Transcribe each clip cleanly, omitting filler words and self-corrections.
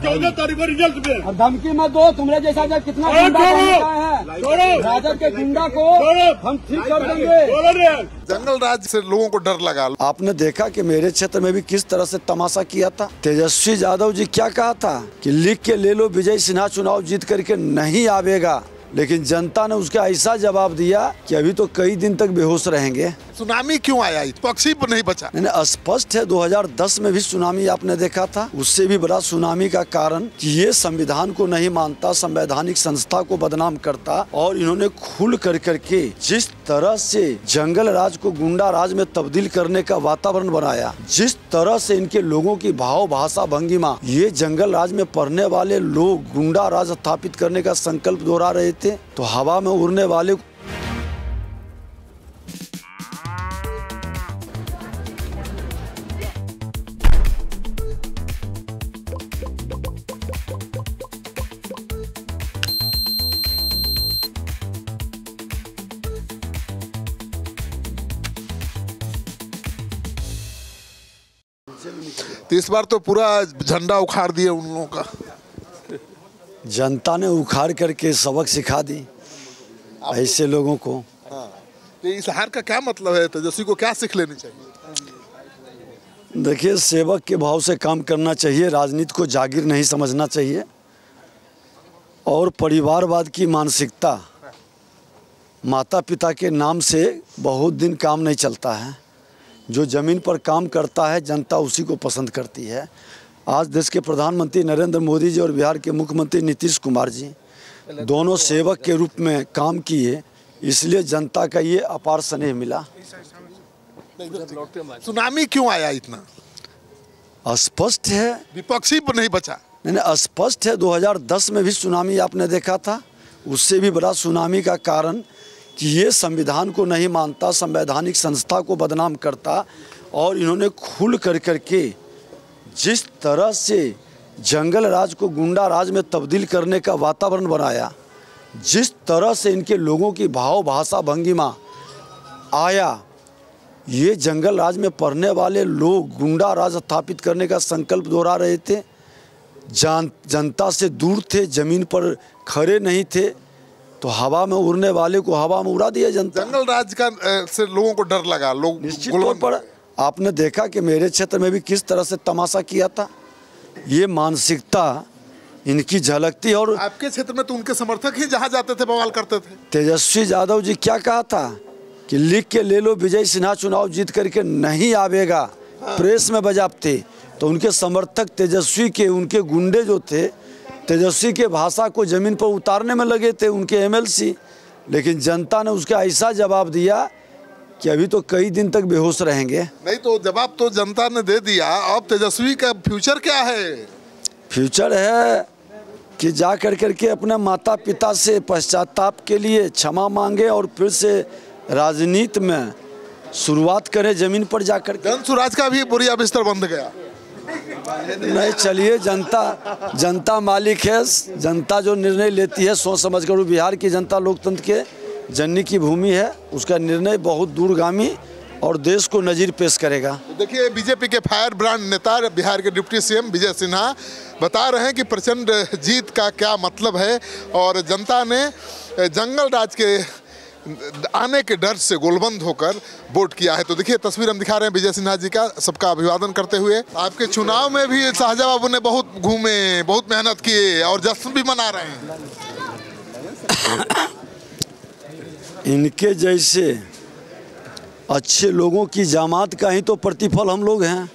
14 तारीख को रिजल्ट में। और धमकी मत दो, तुम्हारे जैसा जब कितना गुंडा है, राजद के गुंडा को हम ठीक कर देंगे। जंगल राज से लोगों को डर लगा। आपने देखा कि मेरे क्षेत्र में भी किस तरह से तमाशा किया था। तेजस्वी यादव जी क्या कहा था कि लिख के ले लो विजय सिन्हा चुनाव जीत करके नहीं आवेगा, लेकिन जनता ने उसका ऐसा जवाब दिया कि अभी तो कई दिन तक बेहोश रहेंगे। सुनामी क्यों आया, पक्षी पर नहीं बचा। नहीं, स्पष्ट है 2010 में भी सुनामी आपने देखा था, उससे भी बड़ा सुनामी का कारण कि ये संविधान को नहीं मानता, संवैधानिक संस्था को बदनाम करता। और इन्होंने खुल कर करके जिस तरह से जंगल राज को गुंडा राज में तब्दील करने का वातावरण बनाया, जिस तरह से इनके लोगों की भाव भाषा भंगिमा, ये जंगल राज में पढ़ने वाले लोग गुंडा राज स्थापित करने का संकल्प दोहरा रहे थे, तो हवा में उड़ने वाले तो इस बार तो पूरा झंडा उखाड़ दिया उन लोगों का। जनता ने उखाड़ करके सबक सिखा दी ऐसे लोगों को। हाँ। तो इस हार का क्या मतलब है, तेजस्वी को क्या सीख लेनी चाहिए? देखिए, सेवक के भाव से काम करना चाहिए, राजनीति को जागीर नहीं समझना चाहिए। और परिवारवाद की मानसिकता, माता पिता के नाम से बहुत दिन काम नहीं चलता है। जो ज़मीन पर काम करता है जनता उसी को पसंद करती है। आज देश के प्रधानमंत्री नरेंद्र मोदी जी और बिहार के मुख्यमंत्री नीतीश कुमार जी दोनों सेवक के रूप में काम किए, इसलिए जनता का ये अपार स्नेह मिला। सुनामी क्यों आया इतना? स्पष्ट है, विपक्षी पर नहीं बचा। नहीं, स्पष्ट है 2010 में भी सुनामी आपने देखा था, उससे भी बड़ा सुनामी का कारण कि ये संविधान को नहीं मानता, संवैधानिक संस्था को बदनाम करता। और इन्होंने खुल कर करके जिस तरह से जंगल राज को गुंडा राज में तब्दील करने का वातावरण बनाया, जिस तरह से इनके लोगों की भाव भाषा भंगिमा आया, ये जंगल राज में पढ़ने वाले लोग गुंडा राज स्थापित करने का संकल्प दोहरा रहे थे। जनता से दूर थे, ज़मीन पर खड़े नहीं थे, तो हवा में उड़ने वाले को हवा में उड़ा दिया जनता। जंगल राज का से लोगों को डर लगा। लोग निश्चित तौर पर आपने देखा कि मेरे क्षेत्र में भी किस तरह से तमाशा किया था। ये मानसिकता इनकी झलकती। और आपके क्षेत्र में तो उनके समर्थक ही जहाँ जाते थे बवाल करते थे। तेजस्वी यादव जी क्या कहा था कि लिख के ले लो विजय सिन्हा चुनाव जीत करके नहीं आवेगा। प्रेस में बजाते तो उनके समर्थक तेजस्वी के, उनके गुंडे जो थे तेजस्वी के भाषा को ज़मीन पर उतारने में लगे थे, उनके एमएलसी। लेकिन जनता ने उसका ऐसा जवाब दिया कि अभी तो कई दिन तक बेहोश रहेंगे। नहीं तो जवाब तो जनता ने दे दिया। अब तेजस्वी का फ्यूचर क्या है? फ्यूचर है कि जा कर करके अपने माता पिता से पश्चाताप के लिए क्षमा मांगे और फिर से राजनीति में शुरुआत करें ज़मीन पर जाकर। जन सुराज का भी बुरिया बिस्तर बंद गया। नहीं, चलिए, जनता मालिक है। जनता जो निर्णय लेती है सोच समझ कर। बिहार की जनता लोकतंत्र के जननी की भूमि है, उसका निर्णय बहुत दूरगामी और देश को नज़ीर पेश करेगा। देखिए, बीजेपी के फायर ब्रांड नेता बिहार के डिप्टी सीएम विजय सिन्हा बता रहे हैं कि प्रचंड जीत का क्या मतलब है। और जनता ने जंगल राज के आने के डर से गोलबंद होकर वोट किया है। तो देखिए, तस्वीर हम दिखा रहे हैं विजय सिन्हा जी का, सबका अभिवादन करते हुए। आपके चुनाव में भी शाहजहां बाबू ने बहुत घूमे, बहुत मेहनत किए और जश्न भी मना रहे हैं। इनके जैसे अच्छे लोगों की जामात का ही तो प्रतिफल हम लोग हैं।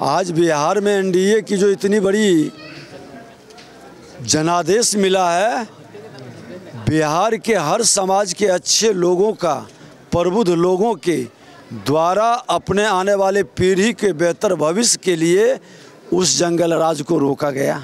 आज बिहार में एनडीए की जो इतनी बड़ी जनादेश मिला है, बिहार के हर समाज के अच्छे लोगों का, प्रबुद्ध लोगों के द्वारा अपने आने वाले पीढ़ी के बेहतर भविष्य के लिए उस जंगल राज को रोका गया।